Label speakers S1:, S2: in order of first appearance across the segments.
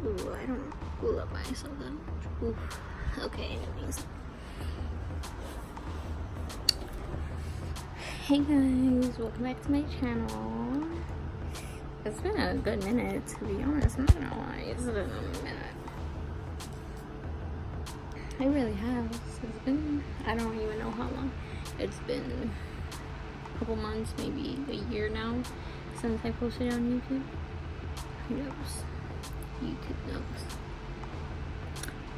S1: Ooh, I don't love myself that much. Oof. Okay, anyways. Hey guys, welcome back to my channel. It's been a good minute, to be honest. I'm not gonna lie, it's been a minute. It really has. It's been, I don't even know how long. It's been a couple months, maybe a year now, since I posted on YouTube. Who knows? YouTube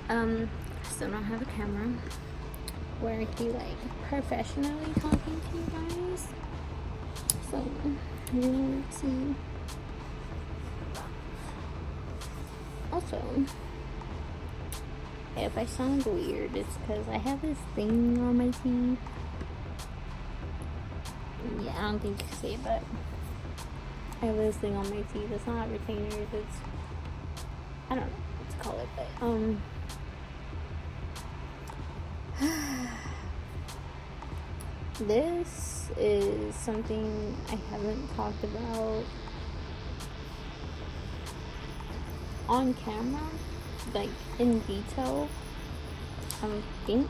S1: knows. Still don't have a camera where I can be like professionally talking to you guys. So let's see. Also, if I sound weird, it's because I have this thing on my teeth. Yeah, I don't think you can see it, but I have this thing on my teeth. It's not retainers, it's, I don't know what to call it, but this is something I haven't talked about on camera, like in detail. I don't think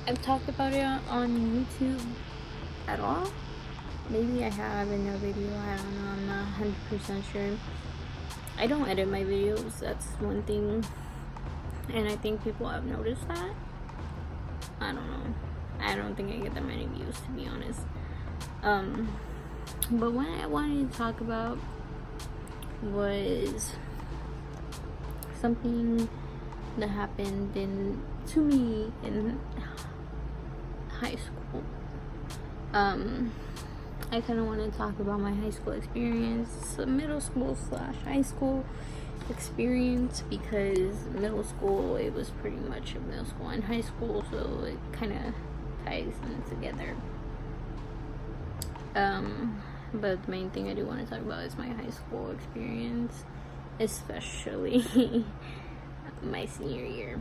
S1: I've talked about it on YouTube at all. Maybe I have in a video, I don't know, I'm not 100% sure. I don't edit my videos, that's one thing, and I think people have noticed that. I don't know, I don't think I get that many views, to be honest. But what I wanted to talk about was something that happened to me in high school. I kind of want to talk about my high school experience, middle school / high school experience, because middle school, it was pretty much a middle school and high school, so it kind of ties them together. But the main thing I do want to talk about is my high school experience, especially my senior year.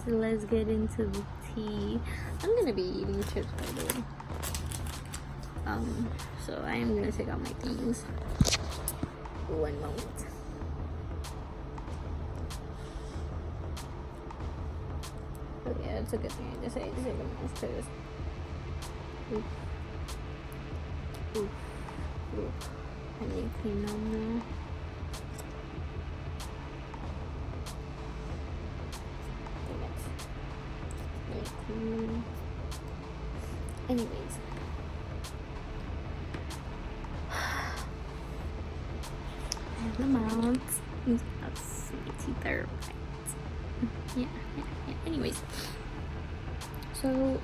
S1: Let's get into the tea. I'm gonna be eating chips, by the way. So I am gonna take out my things. One moment. Oh yeah, it's a good thing I just ate the mouth, because I need to clean them now. Anyways, the mouth. Yes, my teeth are right. Yeah. Anyways, so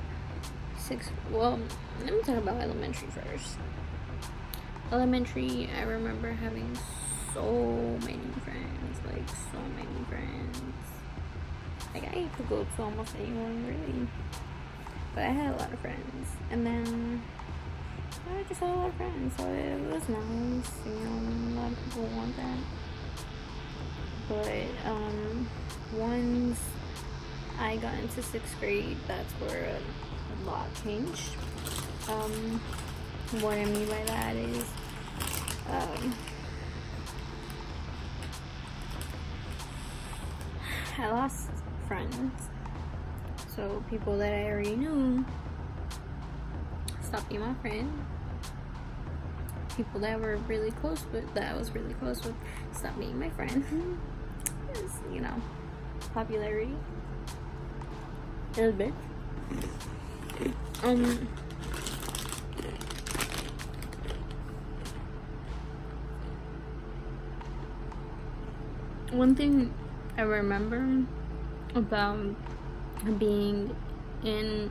S1: well, let me talk about elementary first. Elementary, I remember having so many friends, like so many friends. Like I could go to almost anyone, really. But I had a lot of friends, and then I just had a lot of friends, so it was nice. You know, a lot of people want that. But once I got into 6th grade, that's where a lot changed. What I mean by that is, I lost friends. So people that I already knew stopped being my friend. People that were really close with, that I was really close with, stopped being my friend. It's, you know, popularity. A little bit. One thing I remember about being in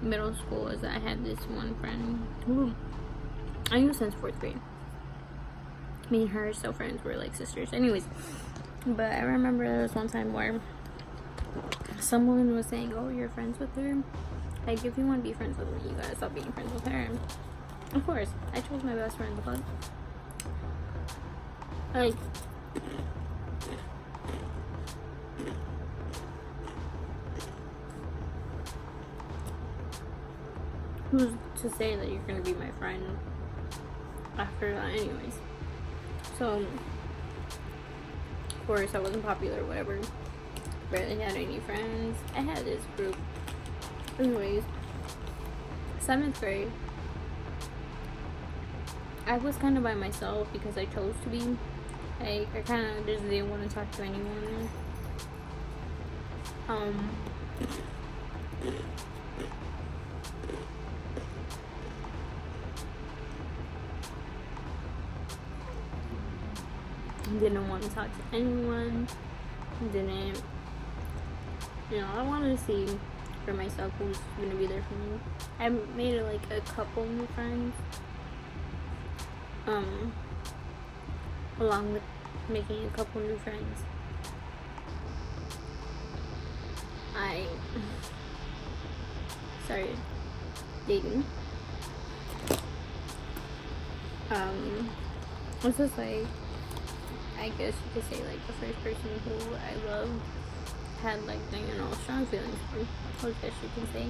S1: middle school is that I had this one friend who I knew since 4th grade. Me and her are still friends, we're like sisters. Anyways, but I remember there was one time where someone was saying, oh, you're friends with her? Like, if you want to be friends with me, you gotta stop being friends with her. Of course, I chose my best friend, but like, who's to say that you're gonna be my friend after that, anyways. So, of course, I wasn't popular, whatever. Barely had any friends. I had this group. Anyways, 7th grade, I was kind of by myself because I chose to be. Like, I kind of just didn't want to talk to anyone. Didn't want to talk to anyone. Didn't, I wanted to see for myself who's gonna be there for me. I made like a couple new friends. Along with making a couple new friends, I started dating. This was like, I guess you could say, like the first person who I loved, had like, strong feelings for, I guess you can say.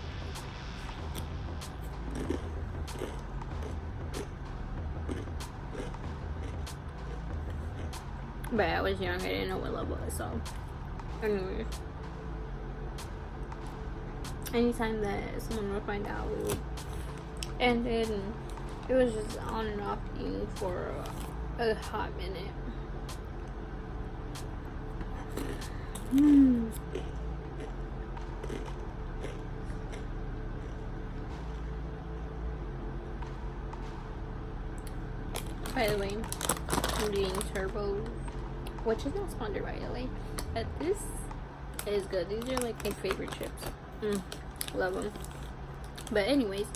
S1: But I was young, I didn't know what love was, so anyway. Anytime that someone would find out, we would end it, and it was just on and off being for a hot minute. By the way, I'm doing Turbo, which is not sponsored by the way, but this is good. These are like my favorite chips. Love them. But anyways,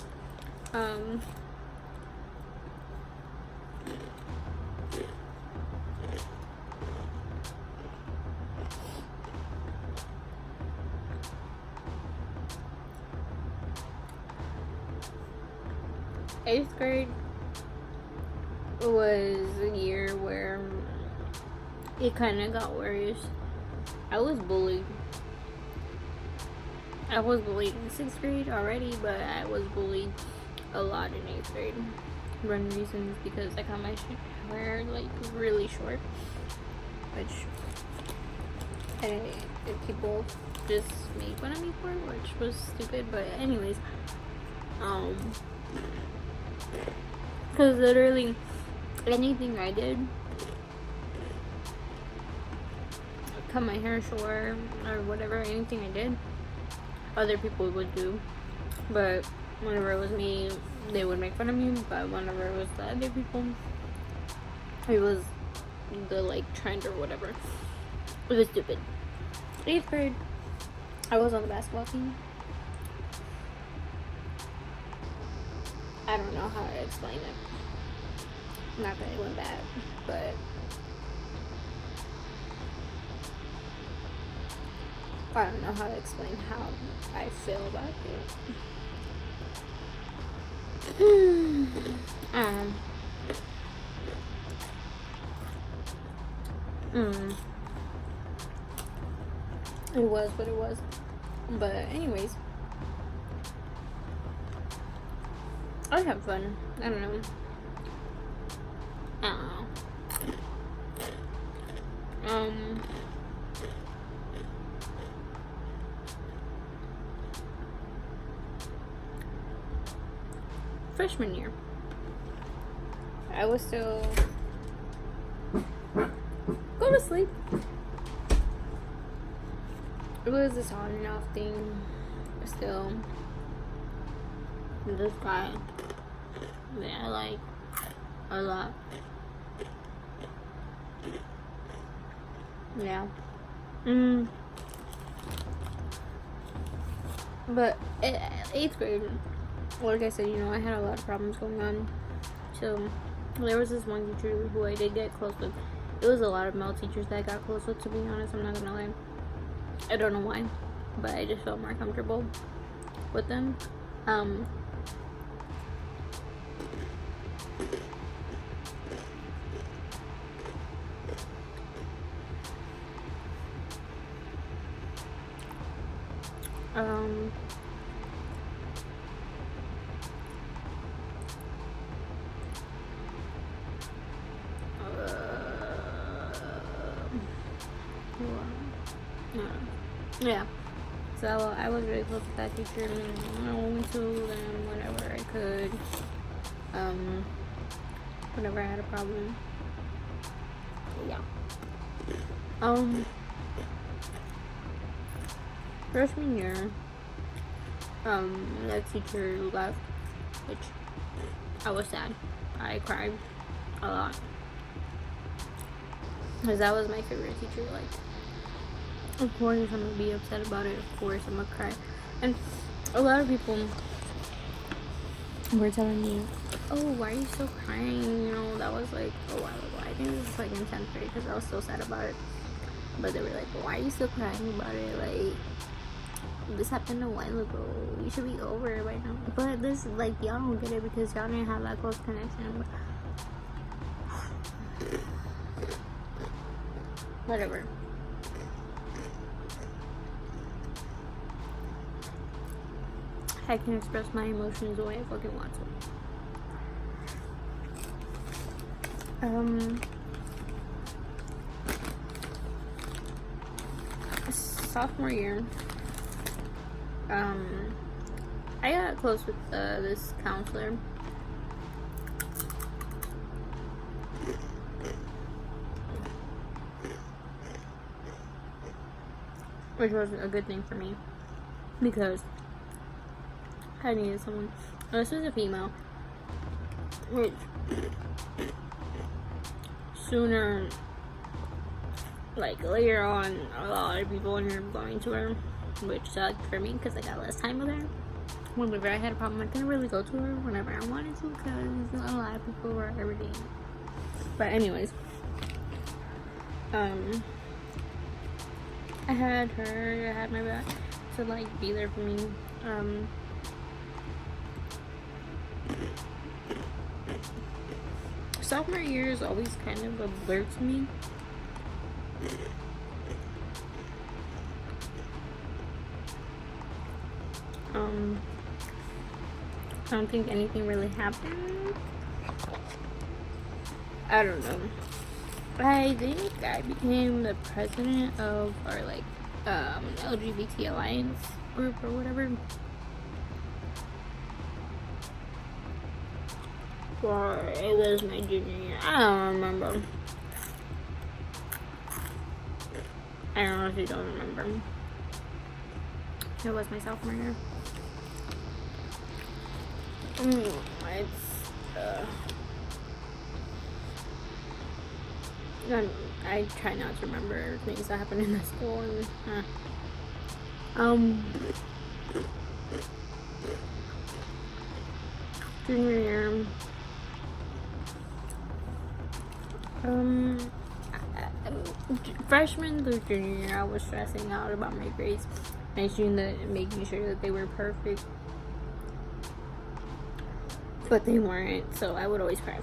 S1: 8th grade was a year where it kind of got worse. I was bullied. I was bullied in 6th grade already, but I was bullied a lot in 8th grade. One reason is because I got my hair like really short, which people just made fun of me for, which was stupid. But anyways, because literally anything I did, cut my hair short or whatever, anything I did, other people would do. But whenever it was me, they would make fun of me. But whenever it was the other people, it was the like trend or whatever. It was stupid. 8th grade, I was on the basketball team. I don't know how to explain it. Not that it went bad, but I don't know how to explain how I feel about it. It was what it was. But anyways, I have fun. I don't know. Freshman year, I was still go to sleep. It was this on and off thing. Still, this guy that I like a lot. Yeah. But 8th grade, like I said, I had a lot of problems going on. So there was this one teacher who I did get close with. It was a lot of male teachers that I got close with, to be honest. I'm not gonna lie. I don't know why, but I just felt more comfortable with them. Yeah. So I was really close with that teacher, and I went to them whenever I could. Whenever I had a problem. Yeah. Freshman year, that teacher left, which I was sad. I cried a lot. Because that was my favorite teacher. Like, of course I'm gonna be upset about it. Of course I'm gonna cry. And a lot of people were telling me, oh, why are you still crying? You know, that was like a while ago. I think this was like in 10th grade because I was so sad about it. But they were like, why are you still crying about it? Like, this happened a while ago. You should be over it right now. But this, like, y'all don't get it because y'all didn't have that close connection. Whatever. I can express my emotions the way I fucking want to. Sophomore year, I got close with this counselor. Which was a good thing for me because I needed someone. This was a female, which sooner, like later on, a lot of people ended up going to her, which sucked for me because I got less time with her. Whenever I had a problem, I couldn't really go to her whenever I wanted to because a lot of people were already. But anyways, I had her, I had my back to like be there for me. Sophomore year is always kind of a blur to me. I don't think anything really happened. I don't know. I think I became the president of our like LGBT alliance group or whatever. Or it was my junior year. I don't remember. I honestly don't remember. It was my sophomore year. I try not to remember things that happened in the school and junior year. Freshman through junior year, I was stressing out about my grades, making sure that they were perfect, but they weren't. So I would always cry.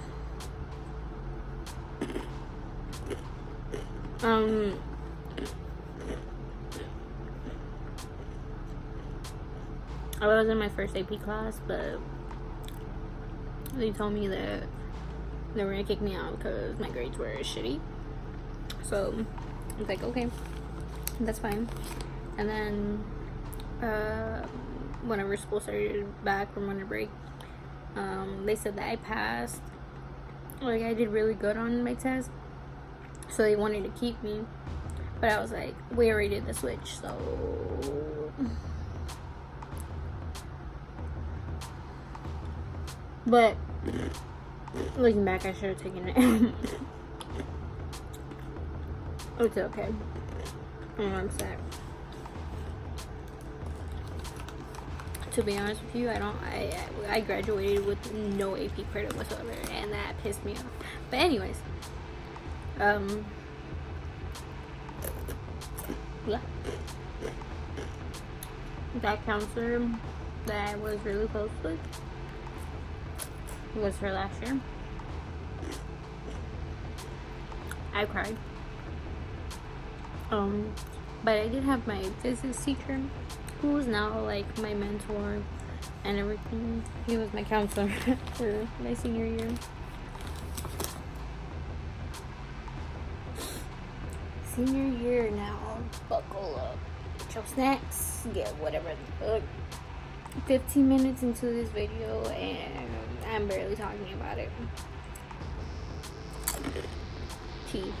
S1: I was in my first AP class, but they told me that they were gonna kick me out because my grades were shitty. So I was like, okay, that's fine. And then whenever school started back from winter break, they said that I passed. Like, I did really good on my test, so they wanted to keep me. But I was like, we already did the switch, so but looking back, I should have taken it. It's okay. I'm sad. To be honest with you, I graduated with no AP credit whatsoever, and that pissed me off. But anyways, yeah, that counselor that I was really close with was her last year. I cried. But I did have my physics teacher, who was now like my mentor and everything. He was my counselor for my senior year. Senior year now, buckle up. your snacks, get whatever the fuck. 15 minutes into this video and I'm barely talking about it. Tea.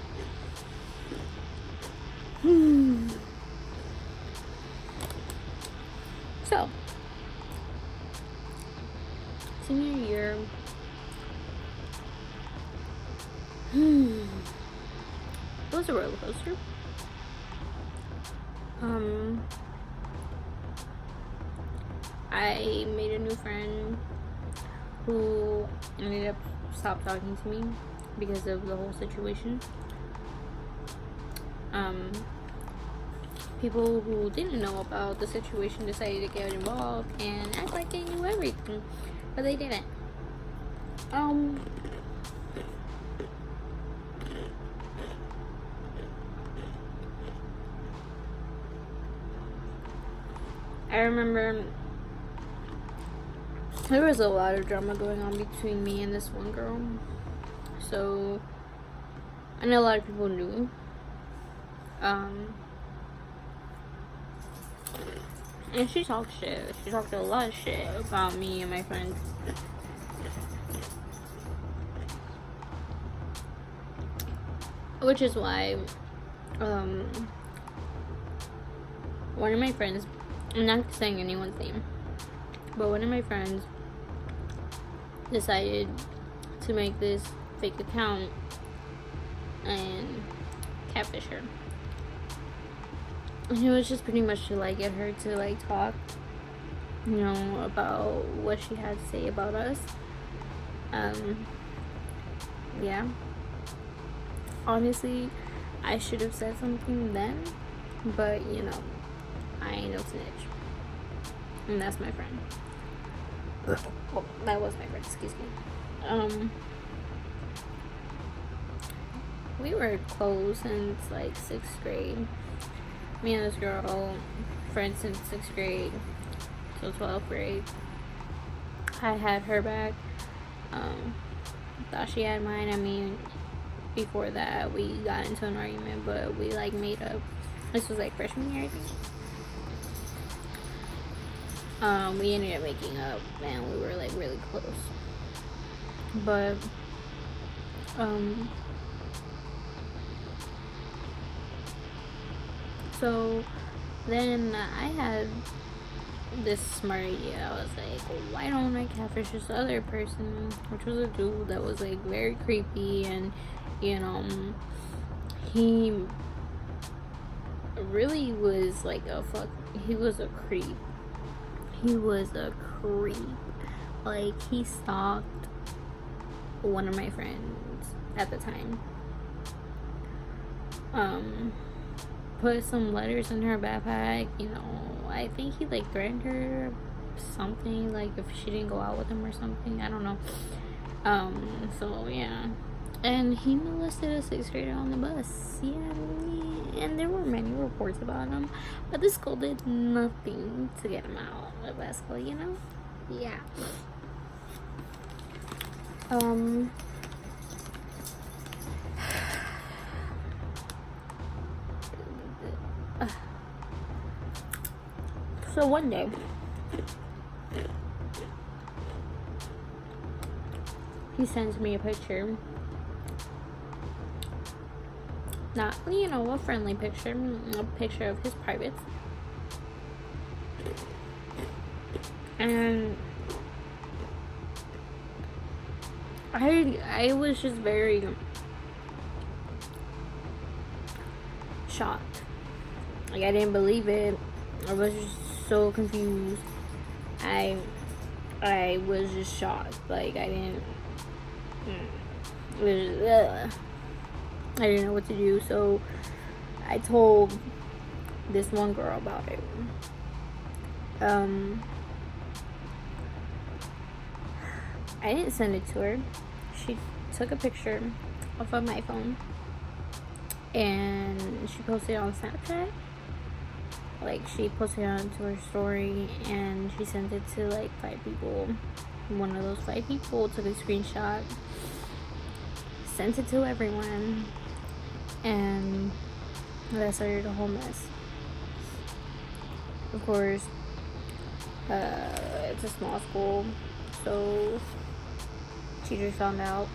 S1: So, senior year. It was a roller coaster. I made a new friend who ended up stopped talking to me because of the whole situation. People who didn't know about the situation decided to get involved and act like they knew everything, but they didn't. I remember there was a lot of drama going on between me and this one girl. So I know a lot of people knew. And she talked shit. She talked a lot of shit about me and my friends. Which is why one of my friends, I'm not saying anyone's name, but one of my friends decided to make this fake account and catfish her. And it was just pretty much to like get her to like talk, you know, about what she had to say about us. Yeah. Honestly, I should have said something then, but you know, I ain't no snitch. And that's my friend. Well, that was my friend, excuse me. We were close since like 6th grade. Me and this girl, friends since 6th grade till 12th grade. I had her back. Thought she had mine. I mean, before that, we got into an argument, but we like made up. This was like freshman year, I think. We ended up making up, and we were like really close. But so then I had this smart idea. I was like, well, why don't I catfish this other person, which was a dude that was like very creepy, and you know, he really was like he was a creep. He was a creep. Like, he stalked one of my friends at the time. Put some letters in her backpack, you know. I think he like threatened her something, like if she didn't go out with him or something. I don't know. So yeah. And he molested a 6th grader on the bus. Yeah, and there were many reports about him, but the school did nothing to get him out of that school, you know? Yeah. So one day, he sends me a picture. Not, you know, a friendly picture, a picture of his privates. And I was just very shocked. Like, I didn't believe it. I was just so confused. I was just shocked. Like, I didn't. It was just, I didn't know what to do, so I told this one girl about it. I didn't send it to her. She took a picture off of my phone and she posted it on Snapchat. Like, she posted it onto her story and she sent it to like 5 people. One of those 5 people took a screenshot, sent it to everyone, and that started a whole mess. of course, it's a small school, so teachers found out.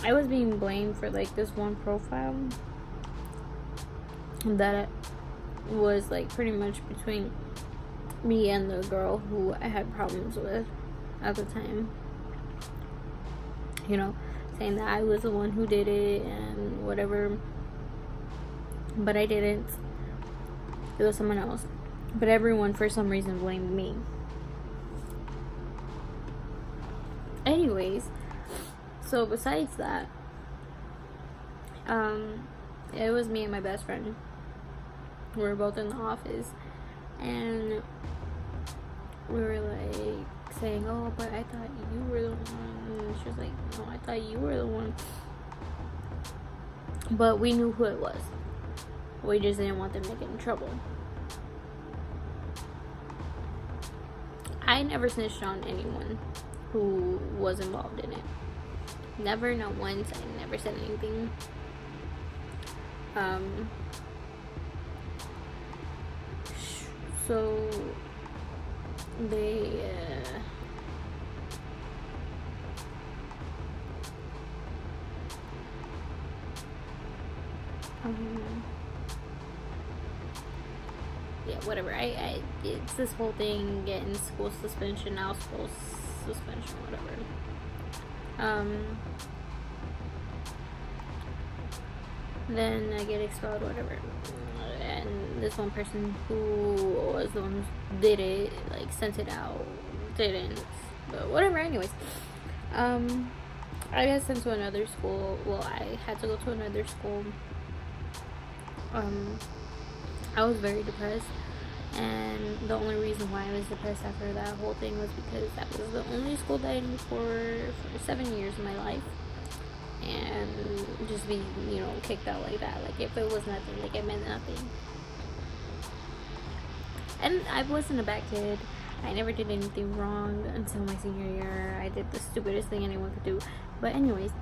S1: I was being blamed for like this one profile that was like pretty much between me and the girl who I had problems with at the time. You know, saying that I was the one who did it and whatever. But I didn't. It was someone else. But everyone for some reason blamed me. Anyways, so besides that, it was me and my best friend. We were both in the office, and we were like saying, "Oh, but I thought you were the one." And she was like, "No, I thought you were the one." But we knew who it was. We just didn't want them to get in trouble. I never snitched on anyone who was involved in it. Never, not once. I never said anything. So they yeah, whatever. I it's this whole thing, getting school suspension, now school suspension, whatever. Then I get expelled, whatever. And this one person who was the one who did it, like, sent it out, didn't, but whatever. Anyways, I got sent to another school. Well, I had to go to another school. I was very depressed, and the only reason why I was depressed after that whole thing was because that was the only school that I knew for 7 years of my life. And just be, you know, kicked out like that, like if it was nothing, like it meant nothing. And I wasn't a bad kid. I never did anything wrong until my senior year. I did the stupidest thing anyone could do. But anyways,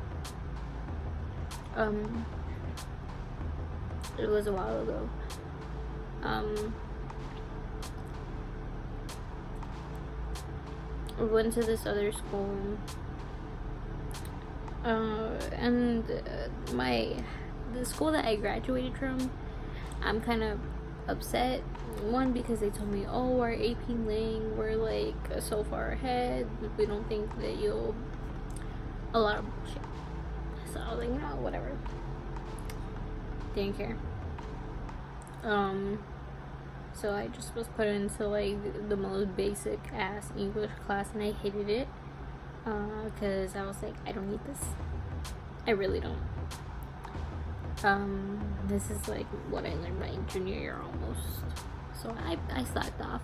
S1: it was a while ago. We went to this other school. And the school that I graduated from, I'm kind of upset. One, because they told me, "Oh, our AP Ling, we're like so far ahead. We don't think that you'll..." A lot of bullshit. So I was like, no, whatever. Didn't care. So I just was put into like the most basic ass English class, and I hated it. Because I was like, I don't need this. I really don't. This is like what I learned my junior year almost. So I slacked off.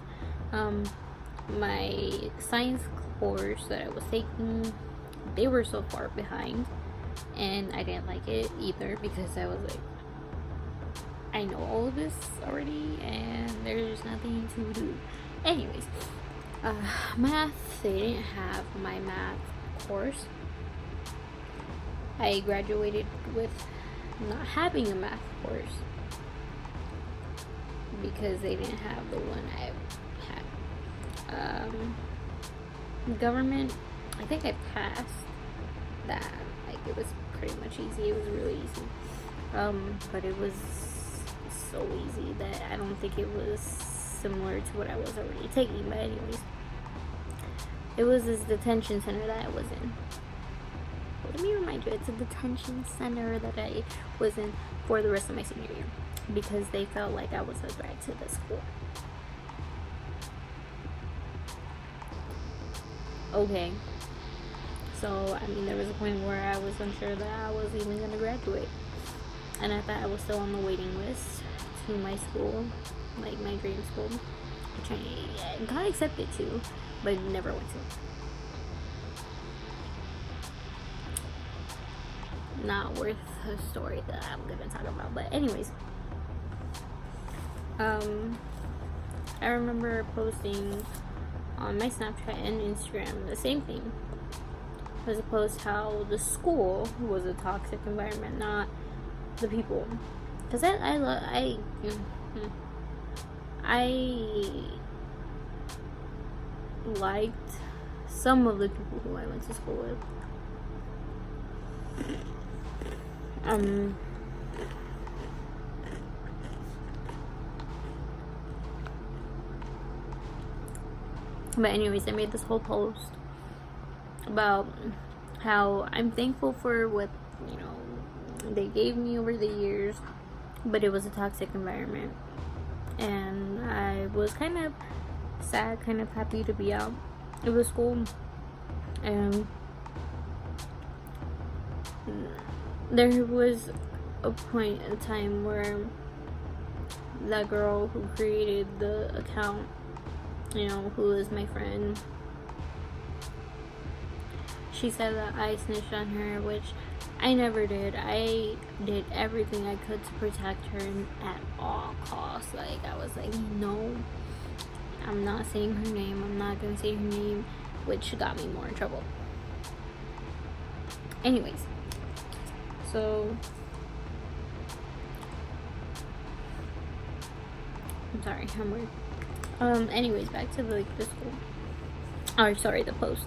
S1: My science course that I was taking, they were so far behind, and I didn't like it either, because I was like, I know all of this already, and there's nothing to do. Anyways, math, they didn't have my math course. I graduated with not having a math course because they didn't have the one I had. Government, I think I passed that. Like, it was pretty much easy. It was really easy. But it was so easy that I don't think it was similar to what I was already taking. But anyways, it was this detention center that I was in. Let me remind you, it's a detention center that I was in for the rest of my senior year, because they felt like I was a threat to the school. Okay, so I mean, there was a point where I was unsure that I was even going to graduate, and I thought I was still on the waiting list to my school, like my dream school, which I got accepted to, but never went to. Not worth a story that I'm gonna talk about. But anyways, I remember posting on my Snapchat and Instagram the same thing. Was a post how the school was a toxic environment, not the people. Because I liked some of the people who I went to school with. But anyways, I made this whole post about how I'm thankful for what, you know, they gave me over the years, but it was a toxic environment. And I was kind of sad, kind of happy to be out of the school. And there was a point in time where that girl who created the account, you know, who is my friend, she said that I snitched on her, which I never did. I did everything I could to protect her at all costs. Like, I was like, no, I'm not saying her name. I'm not gonna say her name, which got me more in trouble. Anyways, so I'm sorry, I'm weird. Anyways, back to the school. Or sorry, the post.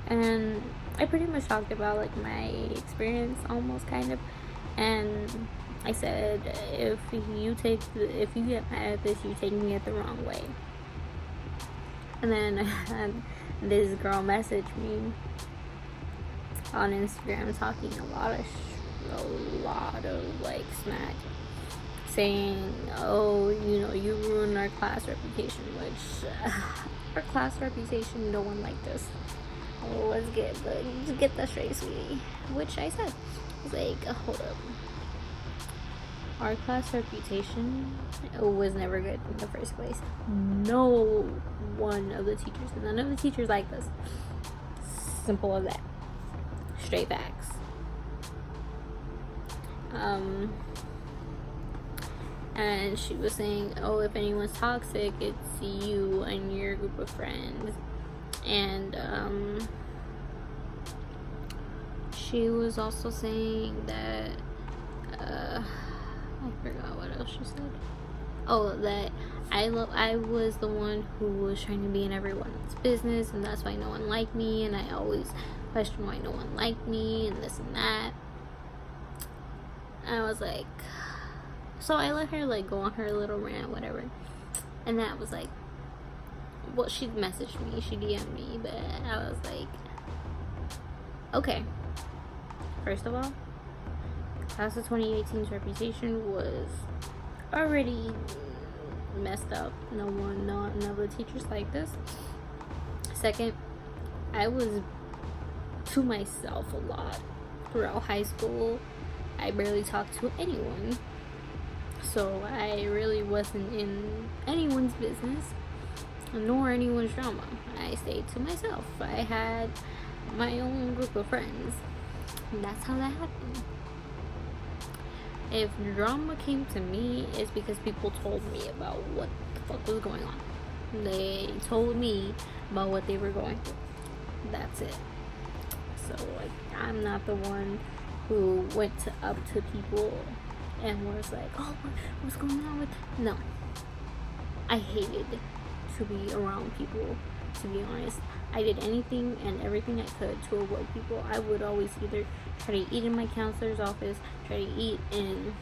S1: And I pretty much talked about like my experience, almost, kind of, and I said, if you get mad at this, you're taking it the wrong way. And then this girl messaged me on Instagram talking a lot of like smack, saying, oh, you know, you ruined our class reputation, which our class reputation, no one liked us. Oh, let's get that straight, sweetie. Which I said, I was like, hold up. Our class reputation was never good in the first place. No one of the teachers, none of the teachers liked us. Simple as that. Straight facts. And she was saying, oh, if anyone's toxic, it's you and your group of friends. And she was also saying that I forgot what else she said. Oh, that I was the one who was trying to be in everyone's business, and that's why no one liked me, and I always questioned why no one liked me, and this and that. And I was like, so I let her like go on her little rant, whatever. And that was like, well, she messaged me, she DM'd me, but I was like, okay. First of all, class of 2018's reputation was already messed up. None of the teachers like this. Second, I was to myself a lot throughout high school. I barely talked to anyone, so I really wasn't in anyone's business nor anyone's drama. I stayed to myself. I had my own group of friends, and that's how that happened. If drama came to me, it's because people told me about what the fuck was going on. They told me about what they were going through. That's it. So like, I'm not the one who went up to people and was like, oh, what's going on with... No. I hated to be around people, to be honest. I did anything and everything I could to avoid people. I would always either try to eat in my counselor's office, try to eat in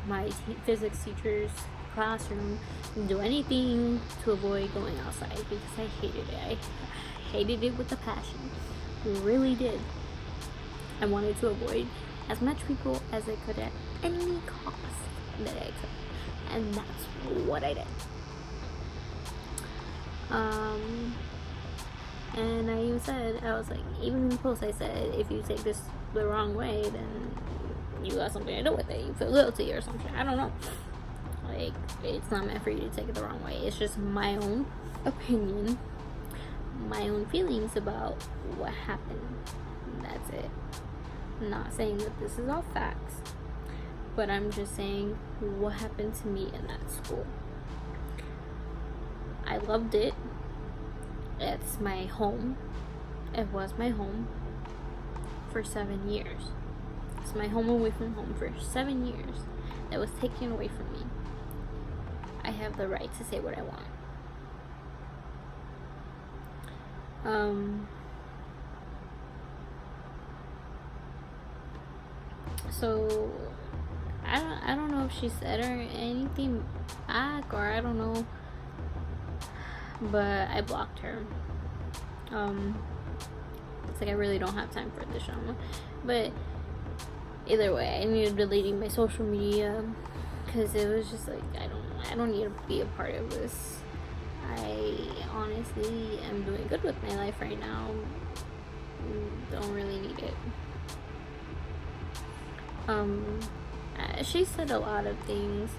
S1: my physics teacher's classroom, and do anything to avoid going outside, because I hated it. I hated it with a passion. Really did. I wanted to avoid as much people as I could at any cost that I could. And that's what I did. And I even said, I was like, even in the post I said, if you take this the wrong way, then you got something to do with it. You feel guilty or something. I don't know. Like, it's not meant for you to take it the wrong way. It's just my own opinion, my own feelings about what happened. That's it. I'm not saying that this is all facts, but I'm just saying what happened to me in that school. I loved it. It's my home. It was my home for 7 years. It's my home away from home for 7 years that was taken away from me. I have the right to say what I want. So I don't know if she said or anything back, or I don't know, but I blocked her. It's like I really don't have time for this drama, but either way, I ended up deleting my social media because it was just like I don't need to be a part of this. I honestly am doing good with my life right now. Don't really need it. She said a lot of things,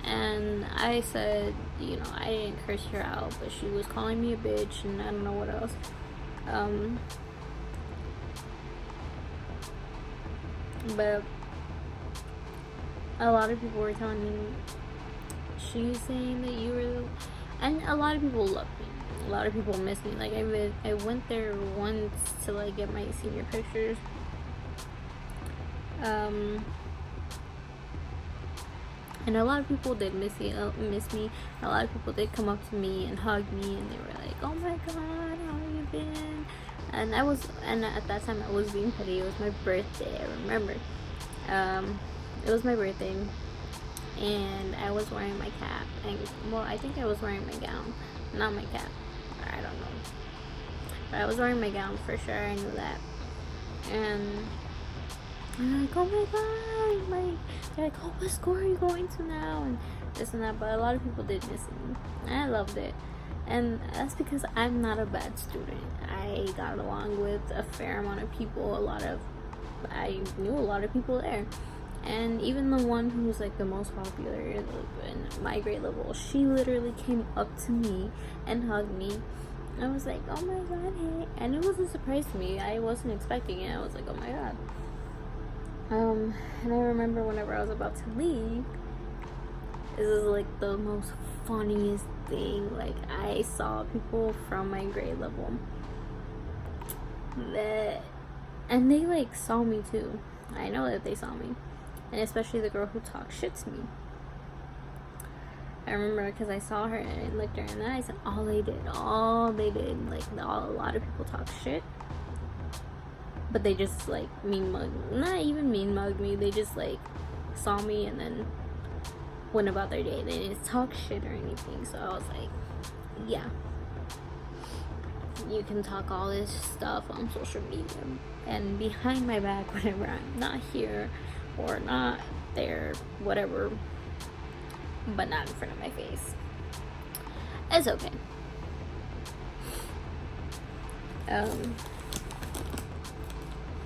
S1: and I said, you know, I didn't curse her out, but she was calling me a bitch, and I don't know what else. But a lot of people were telling me, she's saying that you were, and a lot of people love me. A lot of people miss me. Like I went there once to like get my senior pictures. And a lot of people did miss me. A lot of people did come up to me and hug me, and they were like, "Oh my God, how have you been?" And at that time I was being petty. It was my birthday. I remember. It was my birthday, and I was wearing my cap. And well, I think I was wearing my gown, not my cap. I don't know, but I was wearing my gown for sure. I knew that, and I'm like, oh my God, like, they're like, oh, what school are you going to now, and this and that. But a lot of people did miss me, and I loved it, and that's because I'm not a bad student. I got along with a fair amount of people. I knew a lot of people there, and even the one who was like the most popular in my grade level, she literally came up to me and hugged me. I was like, oh my God, hey, and it was a surprise to me. I wasn't expecting it. I was like, oh my God. And I remember whenever I was about to leave, this is like the most funniest thing. Like, I saw people from my grade level and they like saw me too. I know that they saw me, and especially the girl who talked shit to me. I remember because I saw her and I looked her in the eyes, and all they did, like a lot of people talk shit. But they just like not even mean mugged me. They just like saw me and then went about their day. They didn't talk shit or anything. So I was like, yeah, you can talk all this stuff on social media and behind my back whenever I'm not here or not there, whatever, but not in front of my face. It's okay.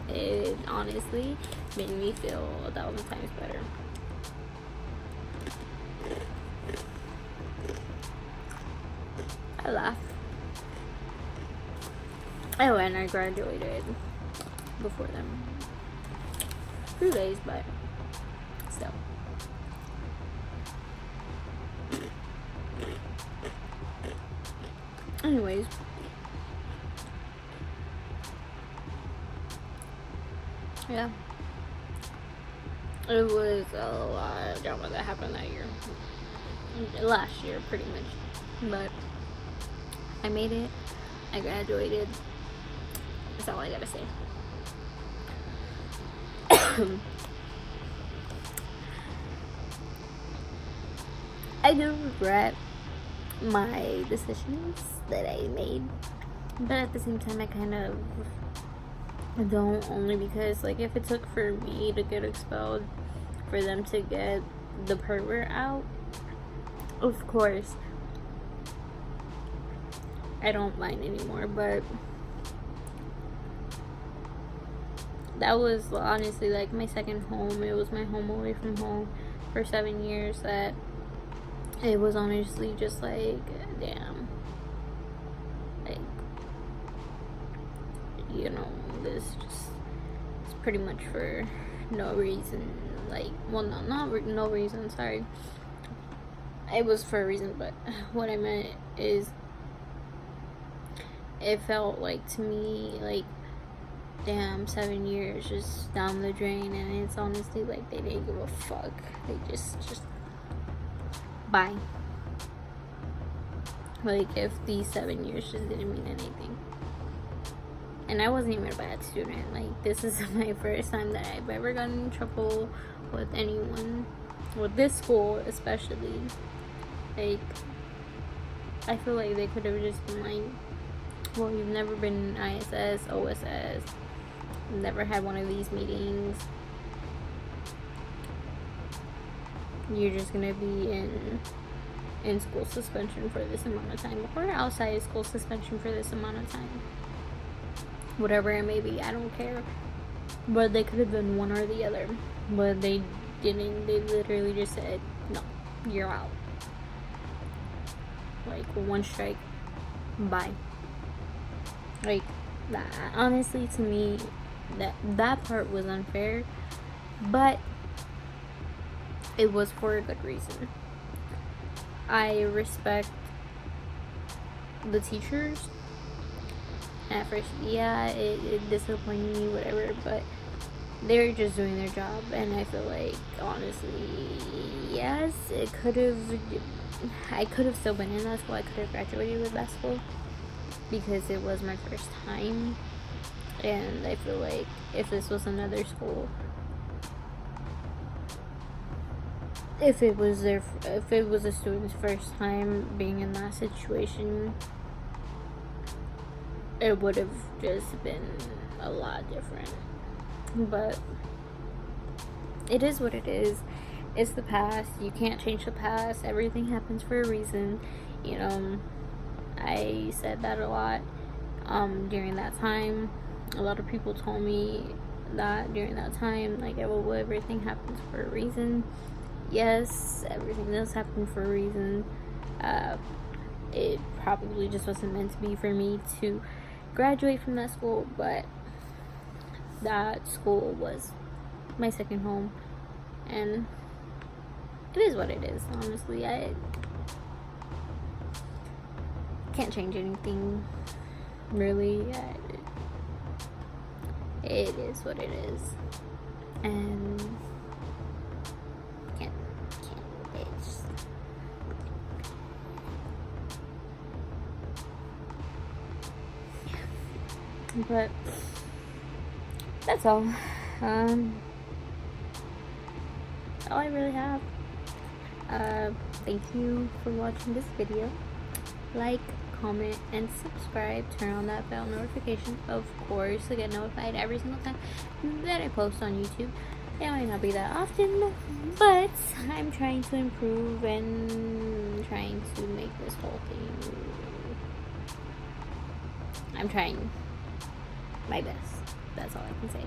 S1: It honestly made me feel 1,000 times better. I laughed. Oh, and I graduated before them. 2 days, but still. Anyways. Yeah. It was a lot of drama that happened that year. Last year, pretty much. But I made it. I graduated. That's all I gotta say. I do regret my decisions that I made, but at the same time I kind of don't, only because like if it took for me to get expelled for them to get the pervert out, of course I don't mind anymore. But that was honestly like my second home. It was my home away from home for 7 years. That it was honestly just like, damn, like, you know, this just It's pretty much for no reason. Like, well, no, no reason, sorry. It was for a reason, but what I meant is, it felt like to me, like, damn, 7 years just down the drain, and it's honestly like they didn't give a fuck. They just bye. Like, if these 7 years just didn't mean anything. And I wasn't even a bad student. Like, this is my first time that I've ever gotten in trouble with anyone, with this school especially. Like, I feel like they could have just been like, well, you've never been in ISS, OSS, never had one of these meetings, you're just gonna be in school suspension for this amount of time, or outside school suspension for this amount of time, whatever it may be. I don't care. But they could have done one or the other, but they didn't. They literally just said, no, you're out. Like, one strike, bye. Like, that, honestly, to me, that part was unfair, but it was for a good reason. I respect the teachers. At first, yeah, it disappointed me, whatever, but they're just doing their job. And I feel like, honestly, yes, I could have still been in that school. I could have graduated with that school, because it was my first time. And I feel like if this was another school, if it was a student's first time being in that situation, it would have just been a lot different. But it is what it is. It's the past. You can't change the past. Everything happens for a reason. You know, I said that a lot during that time. A lot of people told me that during that time, like, well, everything happens for a reason. Yes, everything does happen for a reason. It probably just wasn't meant to be for me to graduate from that school, but that school was my second home, and it is what it is. Honestly, I can't change anything, really. It is what it is, and it's but that's all. All I really have. Thank you for watching this video. Like, comment, and subscribe. Turn on that bell notification, of course, to get notified every single time that I post on YouTube. It might not be that often, but I'm trying to improve and trying to make this whole thing. I'm trying my best. That's all I can say.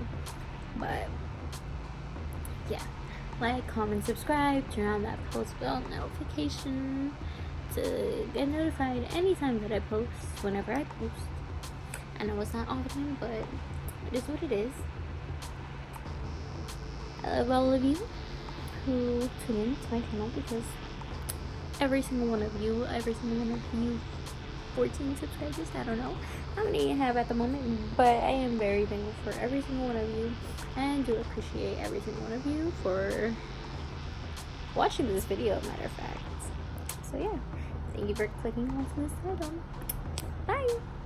S1: But yeah, like, comment, subscribe, turn on that post bell notification to get notified anytime that I post, whenever I post. I know it's not all the time, but it is what it is. I love all of you who tune in to my channel, because every single one of you, 14 subscribers, I don't know how many I have at the moment, but I am very thankful for every single one of you, and do appreciate every single one of you for watching this video, matter of fact. So yeah, thank you for clicking onto this title. Bye!